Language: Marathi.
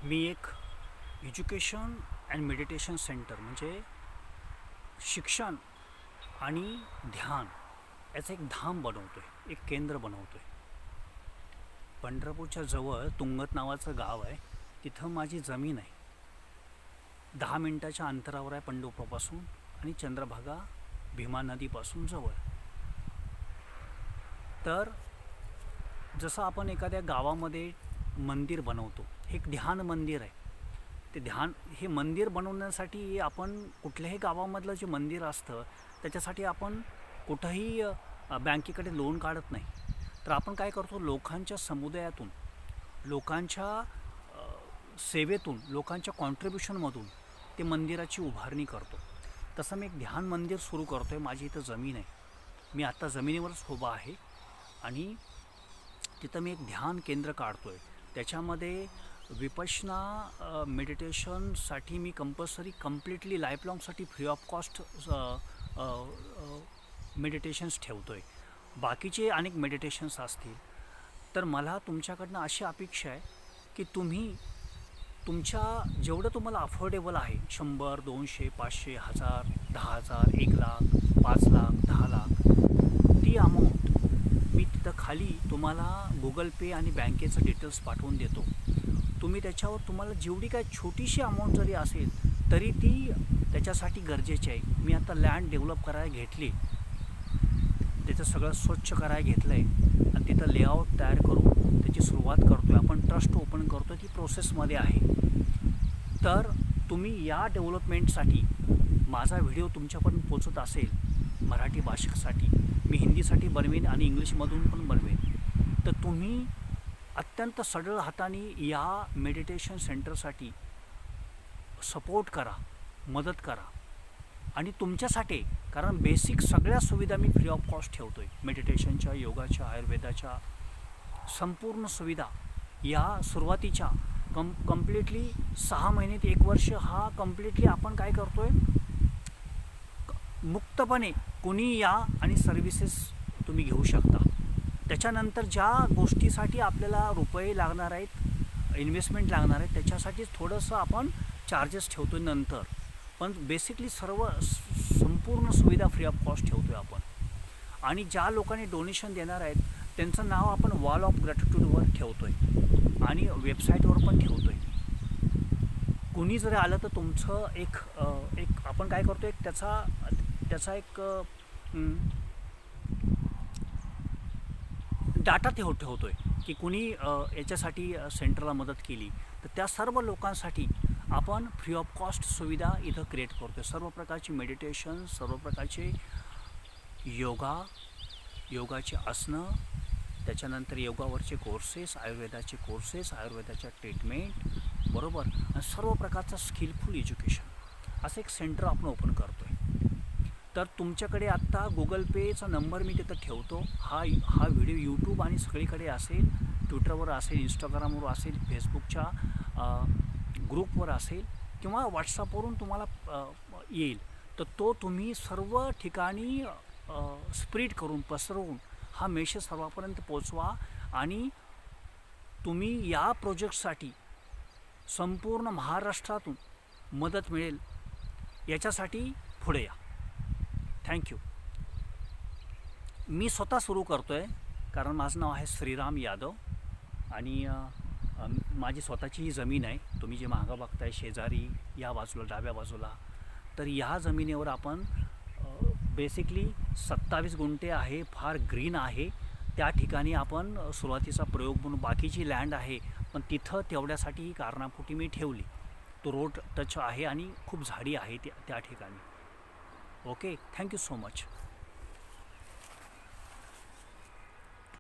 मी एक एज्युकेशन अँड मेडिटेशन सेंटर म्हणजे शिक्षण आणि ध्यान याचं एक धाम बनवतो आहे, एक केंद्र बनवतो आहे. पंढरपूरच्या जवळ तुंगत नावाचं गाव आहे. तिथं माझी जमीन आहे. 10 मिनिटाच्या अंतरावर आहे पंढरपूरपासून आणि चंद्रभागा भीमा नदीपासून जवळ. तर जसं आपण एखाद्या गावामध्ये मंदिर बनवतो, हे एक ध्यान मंदिर आहे. ते हे मंदिर बनवण्यासाठी आपण कुठल्याही गावामधलं जे मंदिर असतं त्याच्यासाठी आपण कुठंही बँकेकडे लोन काढत नाही. तर आपण काय करतो, लोकांच्या समुदायातून, लोकांच्या सेवेतून, लोकांच्या कॉन्ट्रीब्युशनमधून ते मंदिराची उभारणी करतो. तसं मी एक ध्यान मंदिर सुरू करतो आहे. माझी इथं जमीन आहे. मी आत्ता जमिनीवरच उभा आहे आणि तिथं मी एक ध्यान केंद्र काढतो आहे. त्याच्यामध्ये विपश्यना मेडिटेशनसाठी मी कम्प्लिटली लाईफलॉंगसाठी फ्री ऑफ कॉस्ट मेडिटेशन्स ठेवतो आहे. बाकीचे अनेक मेडिटेशन्स असतील. तर मला तुमच्याकडनं अशी अपेक्षा आहे की तुम्ही तुमच्या जेवढं तुम्हाला अफोर्डेबल आहे, 100, 200, 500, 1000, 10,000, 1,00,000, 5,00,000, 10,00,000 ती अमाऊंट मी तिथं खाली तुम्हाला गुगल पे आणि बँकेचं डिटेल्स पाठवून देतो. तुम्ही त्याच्यावर तुम्हाला जेवढी काय छोटीशी अमाऊंट जरी असेल तरी ती त्याच्यासाठी गरजेची आहे. मी आता लँड डेव्हलप करायला घेतली, त्याचं सगळं स्वच्छ करायला घेतलं आहे आणि तिथं लेआउट तयार करून त्याची सुरुवात करतो आहे. आपण ट्रस्ट ओपन करतो आहे, ती प्रोसेसमध्ये आहे. तर तुम्ही या डेव्हलपमेंटसाठी माझा व्हिडिओ तुमच्यापर्यंत पोचत असेल, मराठी भाषिकसाठी मी हिंदीसाठी बनवेन आणि इंग्लिशमधून पण बनवेन. तर तुम्ही अत्यंत सरळ हाताने या मेडिटेशन सेंटरसाठी सपोर्ट करा, मदत करा. आणि तुमच्यासाठी, कारण बेसिक सगळ्या सुविधा मी फ्री ऑफ कॉस्ट ठेवतो आहे. मेडिटेशनच्या, योगाच्या, आयुर्वेदाच्या संपूर्ण सुविधा या सुरुवातीच्या कम्प्लिटली 6 महिने ते 1 वर्ष हा कम्प्लिटली आपण काय करतो आहे, मुक्तपणे कुणी या आणि सर्व्हिसेस तुम्ही घेऊ शकता. त्याच्यानंतर ज्या गोष्टीसाठी आपल्याला रुपये लागणार आहेत, इन्व्हेस्टमेंट लागणार आहे, त्याच्यासाठीच थोडंसं आपण चार्जेस ठेवतो आहे नंतर. पण बेसिकली संपूर्ण सुविधा फ्री ऑफ कॉस्ट ठेवतो आहे आपण. आणि ज्या लोकांनी डोनेशन देणार आहेत त्यांचं नाव आपण वॉल ऑफ ग्रॅटिट्यूडवर ठेवतो आहे आणि वेबसाईटवर पण ठेवतो आहे. कुणी जरी आलं तर तुमचं एक आपण काय करतो, एक त्याचा एक डाटा ठेवतो आहे की कुणी याच्यासाठी सेंटरला मदत केली तर त्या सर्व लोकांसाठी आपण फ्री ऑफ कॉस्ट सुविधा इथं क्रिएट करतो आहे. सर्व प्रकारची मेडिटेशन, सर्व प्रकारचे योगाचे आसनं, त्याच्यानंतर योगावरचे कोर्सेस, आयुर्वेदाचे कोर्सेस, आयुर्वेदाच्या ट्रीटमेंट बरोबर, आणि सर्व प्रकारचं स्किलफुल एज्युकेशन असं एक सेंटर आपण ओपन करतो आहे. तर तुमच्याकडे आत्ता गुगल पेचा नंबर मी तिथं ठेवतो. हा व्हिडिओ यूट्यूब आणि सगळीकडे असेल, ट्विटरवर असेल, इंस्टाग्रामवर असेल, फेसबुकच्या ग्रुपवर असेल किंवा व्हॉट्सअपवरून तुम्हाला येईल. तर तो तुम्ही सर्व ठिकाणी स्प्रेड करून, पसरवून हा मेसेज सर्वांपर्यंत पोचवा. आणि तुम्ही या प्रोजेक्टसाठी संपूर्ण महाराष्ट्रातून मदत मिळेल याच्यासाठी पुढे या. थँक्यू. मी स्वतः सुरू करतो आहे कारण माझं नाव आहे श्रीराम यादव आणि माझी स्वतःची ही जमीन आहे. तुम्ही जे मागं बघताय शेजारी या बाजूला, डाव्या बाजूला, तर या जमिनीवर आपण बेसिकली 27 गुंठे आहे, फार ग्रीन आहे. त्या ठिकाणी आपण सुरुवातीचा प्रयोग म्हणून बाकीची लँड आहे पण तिथं तेवढ्यासाठी ही कारणापोटी मी ठेवली. तो रोड टच आहे आणि खूप झाडी आहे त्या ठिकाणी. Okay, thank you so much.